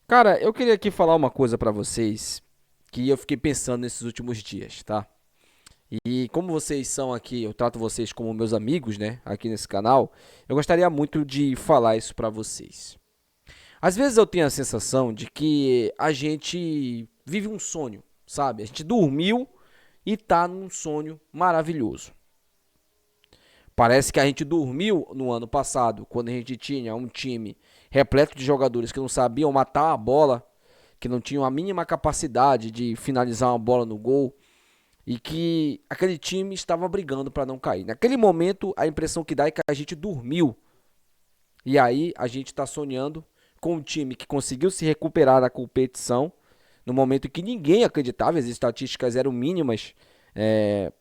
Cara, eu queria aqui falar uma coisa pra vocês que eu fiquei pensando nesses últimos dias, tá? E como vocês são aqui, eu trato vocês como meus amigos, né, aqui nesse canal, eu gostaria muito de falar isso pra vocês. Às vezes eu tenho a sensação de que a gente vive um sonho, sabe? A gente dormiu e tá num sonho maravilhoso. Parece que a gente dormiu no ano passado, quando a gente tinha um time repleto de jogadores que não sabiam matar a bola, que não tinham a mínima capacidade de finalizar uma bola no gol e que aquele time estava brigando para não cair. Naquele momento, a impressão que dá é que a gente dormiu e aí a gente está sonhando com um time que conseguiu se recuperar da competição no momento que ninguém acreditava, as estatísticas eram mínimas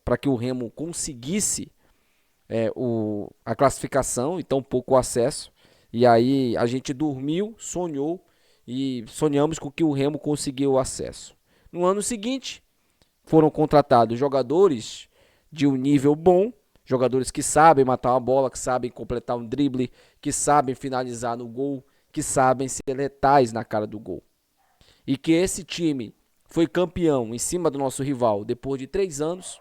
para que o Remo conseguisse a classificação e tão pouco o acesso. E aí a gente dormiu, sonhou e sonhamos com que o Remo conseguiu o acesso. No ano seguinte, foram contratados jogadores de um nível bom, jogadores que sabem matar uma bola, que sabem completar um drible, que sabem finalizar no gol, que sabem ser letais na cara do gol. E que esse time foi campeão em cima do nosso rival depois de 3 anos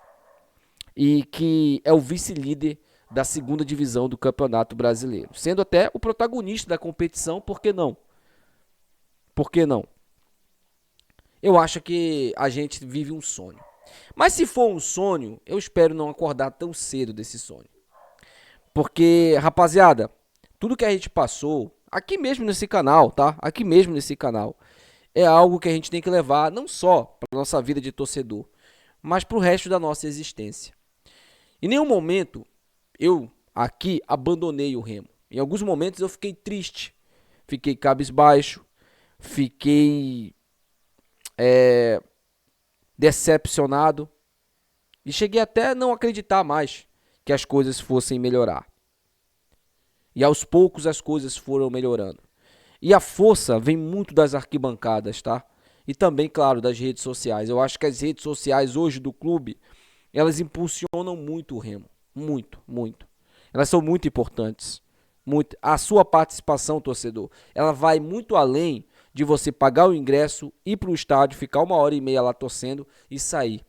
e que é o vice-líder da segunda divisão do Campeonato Brasileiro, sendo até o protagonista da competição, por que não? Por que não? Eu acho que a gente vive um sonho. Mas se for um sonho, eu espero não acordar tão cedo desse sonho. Porque, rapaziada, tudo que a gente passou, aqui mesmo nesse canal, tá? Aqui mesmo nesse canal, é algo que a gente tem que levar não só para nossa vida de torcedor, mas para o resto da nossa existência. Em nenhum momento eu aqui abandonei o Remo. Em alguns momentos eu fiquei triste, fiquei cabisbaixo, fiquei decepcionado e cheguei até a não acreditar mais que as coisas fossem melhorar. E aos poucos as coisas foram melhorando. E a força vem muito das arquibancadas, tá? E também, claro, das redes sociais. Eu acho que as redes sociais hoje do clube, elas impulsionam muito o Remo. Muito, muito. Elas são muito importantes. Muito. A sua participação, torcedor, ela vai muito além de você pagar o ingresso, ir para o estádio, ficar 1 hora e meia lá torcendo e sair.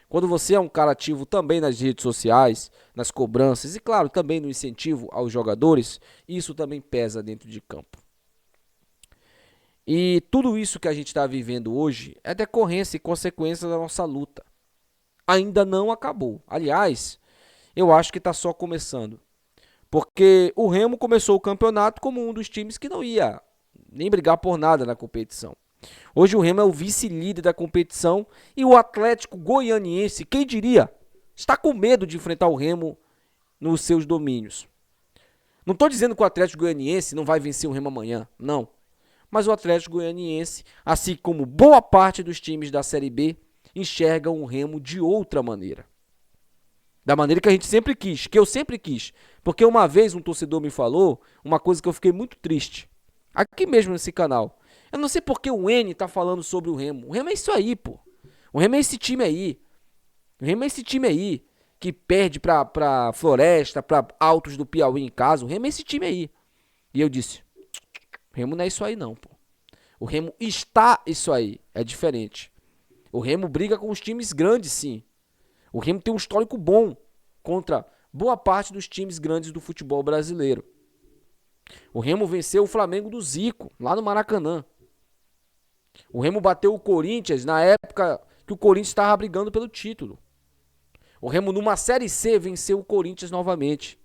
Quando você é um cara ativo também nas redes sociais, nas cobranças e, claro, também no incentivo aos jogadores, isso também pesa dentro de campo. E tudo isso que a gente está vivendo hoje é decorrência e consequência da nossa luta. Ainda não acabou. Aliás, eu acho que está só começando. Porque o Remo começou o campeonato como um dos times que não ia nem brigar por nada na competição. Hoje o Remo é o vice-líder da competição e o Atlético Goianiense, quem diria, está com medo de enfrentar o Remo nos seus domínios. Não estou dizendo que o Atlético Goianiense não vai vencer o Remo amanhã, não. Mas o Atlético Goianiense, assim como boa parte dos times da Série B, enxergam o Remo de outra maneira. Da maneira que a gente sempre quis, que eu sempre quis. Porque uma vez um torcedor me falou uma coisa que eu fiquei muito triste. Aqui mesmo nesse canal. Eu não sei porque o N tá falando sobre o Remo. O Remo é isso aí, pô. O Remo é esse time aí. O Remo é esse time aí. Que perde pra Floresta, pra Altos do Piauí em casa. O Remo é esse time aí. E eu disse, o Remo não é isso aí não, pô. O Remo está isso aí. É diferente. O Remo briga com os times grandes, sim. O Remo tem um histórico bom contra boa parte dos times grandes do futebol brasileiro. O Remo venceu o Flamengo do Zico, lá no Maracanã. O Remo bateu o Corinthians na época que o Corinthians estava brigando pelo título. O Remo, numa Série C, venceu o Corinthians novamente.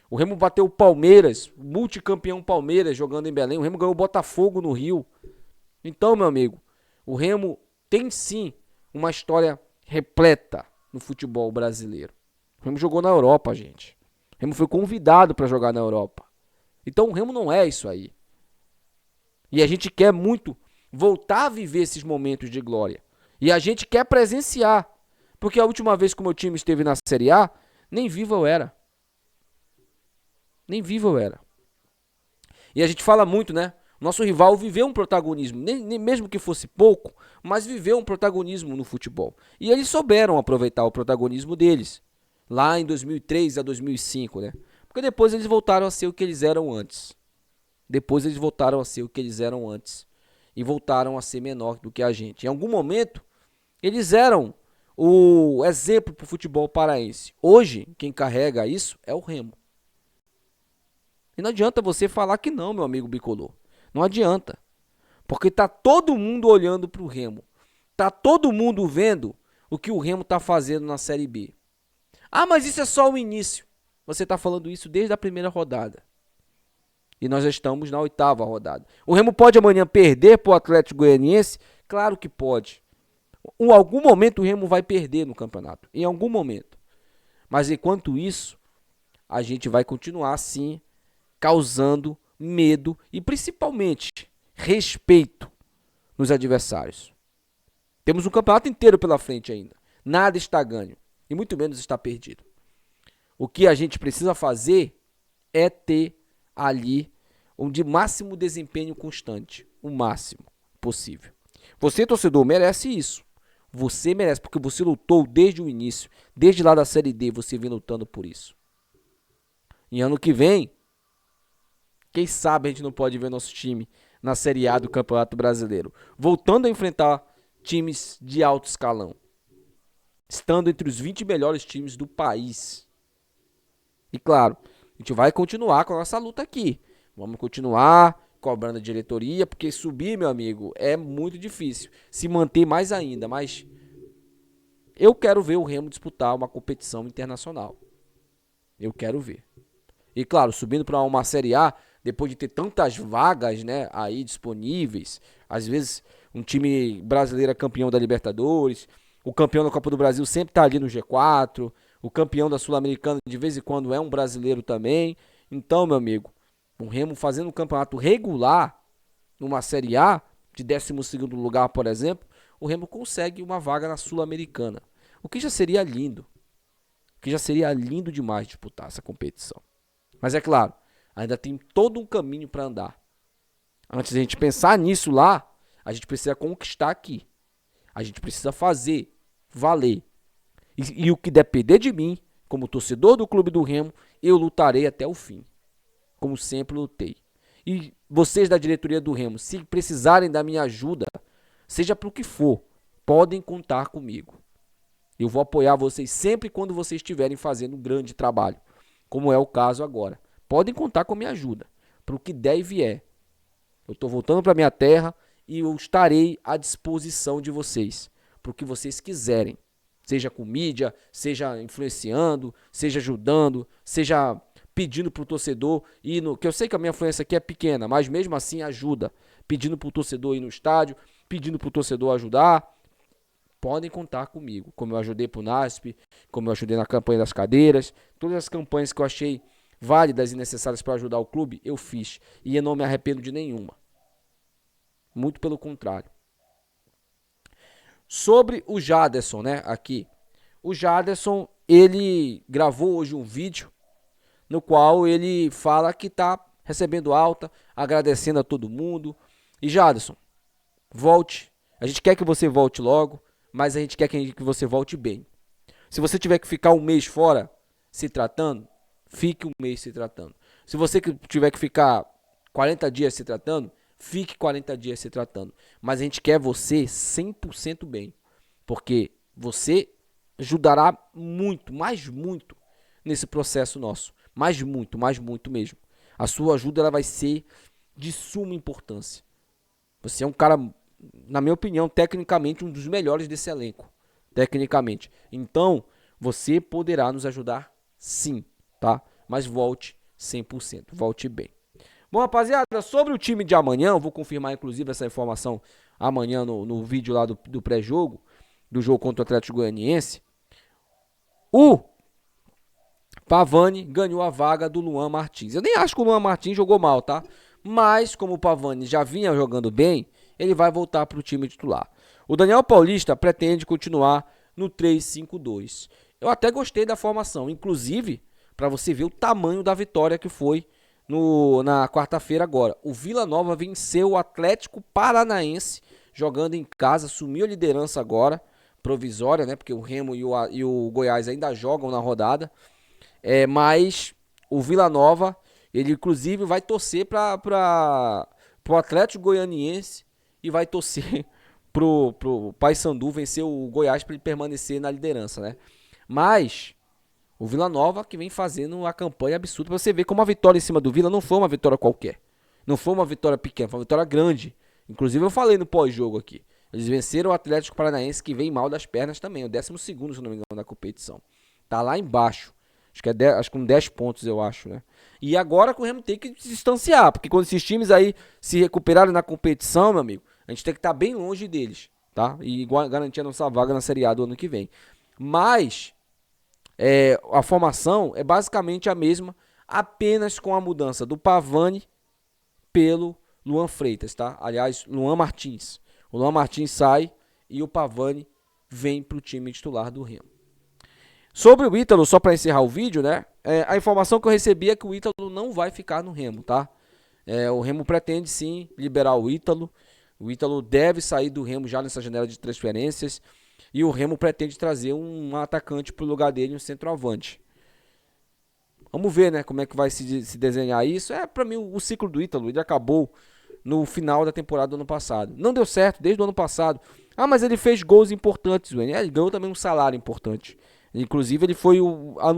O Remo bateu o Palmeiras, multicampeão Palmeiras, jogando em Belém. O Remo ganhou o Botafogo no Rio. Então, meu amigo, o Remo tem sim uma história repleta no futebol brasileiro. O Remo jogou na Europa, gente. O Remo foi convidado para jogar na Europa. Então o Remo não é isso aí. E a gente quer muito voltar a viver esses momentos de glória. E a gente quer presenciar. Porque a última vez que o meu time esteve na Série A, nem vivo eu era. Nem vivo eu era. E a gente fala muito, né? Nosso rival viveu um protagonismo, nem mesmo que fosse pouco, mas viveu um protagonismo no futebol. E eles souberam aproveitar o protagonismo deles, lá em 2003 a 2005, né? Porque depois eles voltaram a ser o que eles eram antes. Depois eles voltaram a ser o que eles eram antes. E voltaram a ser menor do que a gente. Em algum momento, eles eram o exemplo para o futebol paraense. Hoje, quem carrega isso é o Remo. E não adianta você falar que não, meu amigo bicolor. Não adianta. Porque tá todo mundo olhando para o Remo. Tá todo mundo vendo o que o Remo tá fazendo na Série B. Ah, mas isso é só o início. Você tá falando isso desde a primeira rodada. E nós já estamos na 8ª rodada. O Remo pode amanhã perder para o Atlético Goianiense? Claro que pode. Em algum momento o Remo vai perder no campeonato. Em algum momento. Mas enquanto isso, a gente vai continuar assim, causando medo e principalmente respeito nos adversários. Temos um campeonato inteiro pela frente ainda. Nada está ganho. E muito menos está perdido. O que a gente precisa fazer é ter ali um de máximo desempenho constante. O máximo possível. Você, torcedor, merece isso. Você merece, porque você lutou desde o início. Desde lá da Série D, você vem lutando por isso. E ano que vem, quem sabe a gente não pode ver nosso time na Série A do Campeonato Brasileiro. Voltando a enfrentar times de alto escalão. Estando entre os 20 melhores times do país. E claro, a gente vai continuar com a nossa luta aqui. Vamos continuar cobrando a diretoria, porque subir, meu amigo, é muito difícil. Se manter mais ainda, mas eu quero ver o Remo disputar uma competição internacional. Eu quero ver. E claro, subindo para uma Série A, depois de ter tantas vagas, né, aí disponíveis, às vezes um time brasileiro é campeão da Libertadores, o campeão da Copa do Brasil sempre está ali no G4, o campeão da Sul-Americana de vez em quando é um brasileiro também. Então, meu amigo, o Remo fazendo um campeonato regular, numa Série A, de 12º lugar, por exemplo, o Remo consegue uma vaga na Sul-Americana. O que já seria lindo. O que já seria lindo demais disputar essa competição. Mas é claro, ainda tem todo um caminho para andar. Antes de a gente pensar nisso lá, a gente precisa conquistar aqui. A gente precisa fazer valer. E o que depender de mim, como torcedor do Clube do Remo, eu lutarei até o fim. Como sempre lutei. E vocês da diretoria do Remo, se precisarem da minha ajuda, seja para o que for, podem contar comigo. Eu vou apoiar vocês sempre quando vocês estiverem fazendo um grande trabalho, como é o caso agora. Podem contar com a minha ajuda, para o que der e vier. Eu estou voltando para minha terra e eu estarei à disposição de vocês, para o que vocês quiserem. Seja com mídia, seja influenciando, seja ajudando, seja pedindo para o torcedor ir no... Que eu sei que a minha influência aqui é pequena, mas mesmo assim ajuda. Pedindo para o torcedor ir no estádio, pedindo para o torcedor ajudar. Podem contar comigo, como eu ajudei pro NASP, como eu ajudei na campanha das cadeiras. Todas as campanhas que eu achei válidas e necessárias para ajudar o clube, eu fiz. E eu não me arrependo de nenhuma. Muito pelo contrário. Sobre o Jaderson, né, aqui. O Jaderson, ele gravou hoje um vídeo no qual ele fala que tá recebendo alta, agradecendo a todo mundo. E Jaderson, volte. A gente quer que você volte logo, mas a gente quer que você volte bem. Se você tiver que ficar um mês fora se tratando, fique um mês se tratando. Se você tiver que ficar 40 dias se tratando, fique 40 dias se tratando. Mas a gente quer você 100% bem. Porque você ajudará muito, mas muito, nesse processo nosso. Mas muito mesmo. A sua ajuda ela vai ser de suma importância. Você é um cara, na minha opinião, tecnicamente um dos melhores desse elenco. Tecnicamente. Então, você poderá nos ajudar sim, tá? Mas volte 100%, volte bem. Bom, rapaziada, sobre o time de amanhã, eu vou confirmar inclusive essa informação amanhã no vídeo lá do pré-jogo, do jogo contra o Atlético Goianiense. O Pavani ganhou a vaga do Luan Martins. Eu nem acho que o Luan Martins jogou mal, tá? Mas, como o Pavani já vinha jogando bem, ele vai voltar para o time titular. O Daniel Paulista pretende continuar no 3-5-2. Eu até gostei da formação, inclusive, para você ver o tamanho da vitória que foi na quarta-feira agora. O Vila Nova venceu o Atlético Paranaense, jogando em casa, assumiu a liderança agora, provisória, né? Porque o Remo e o Goiás ainda jogam na rodada. Mas o Vila Nova Ele, inclusive, vai torcer para o Atlético Goianiense e vai torcer pro Paysandu vencer o Goiás para ele permanecer na liderança, né? Mas o Vila Nova que vem fazendo uma campanha absurda. Pra você ver como a vitória em cima do Vila não foi uma vitória qualquer. Não foi uma vitória pequena, foi uma vitória grande. Inclusive eu falei no pós-jogo aqui. Eles venceram o Atlético Paranaense que vem mal das pernas também. O 12º, se não me engano, na competição. Tá lá embaixo. Acho que acho que com 10 pontos, eu acho, né? E agora que o Remo tem que se distanciar. Porque quando esses times aí se recuperarem na competição, meu amigo, a gente tem que estar bem longe deles, tá? E garantir a nossa vaga na Série A do ano que vem. Mas a formação é basicamente a mesma, apenas com a mudança do Pavani pelo Luan Freitas, tá? Aliás, Luan Martins. O Luan Martins sai e o Pavani vem para o time titular do Remo. Sobre o Ítalo, só para encerrar o vídeo, né? A informação que eu recebi é que o Ítalo não vai ficar no Remo, tá? O Remo pretende sim liberar o Ítalo. O Ítalo deve sair do Remo já nessa janela de transferências. E o Remo pretende trazer um atacante pro lugar dele, um centroavante. Vamos ver, né, como é que vai se desenhar isso. Pra mim, o ciclo do Ítalo, ele acabou no final da temporada do ano passado. Não deu certo desde o ano passado. Ah, mas ele fez gols importantes, ele ganhou também um salário importante. Inclusive, ele foi,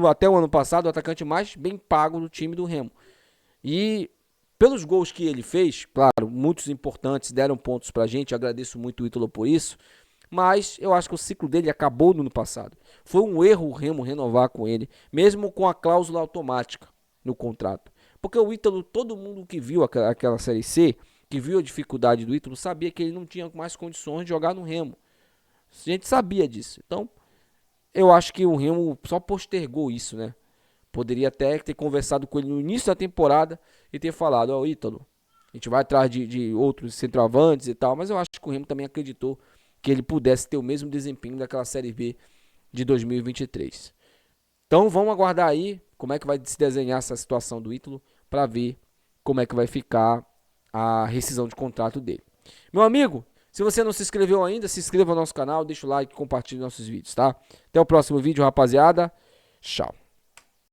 até o ano passado, o atacante mais bem pago do time do Remo. E pelos gols que ele fez, claro, muitos importantes deram pontos pra gente. Eu agradeço muito o Ítalo por isso. Mas eu acho que o ciclo dele acabou no ano passado. Foi um erro o Remo renovar com ele, mesmo com a cláusula automática no contrato. Porque o Ítalo, todo mundo que viu aquela Série C, que viu a dificuldade do Ítalo, sabia que ele não tinha mais condições de jogar no Remo. A gente sabia disso. Então, eu acho que o Remo só postergou isso, né? Poderia até ter conversado com ele no início da temporada e ter falado, ó, Ítalo, a gente vai atrás de outros centroavantes e tal, mas eu acho que o Remo também acreditou que ele pudesse ter o mesmo desempenho daquela Série B de 2023. Então vamos aguardar aí como é que vai se desenhar essa situação do Ítalo para ver como é que vai ficar a rescisão de contrato dele. Meu amigo, se você não se inscreveu ainda, se inscreva no nosso canal, deixa o like e compartilhe nossos vídeos, tá? Até o próximo vídeo, rapaziada. Tchau.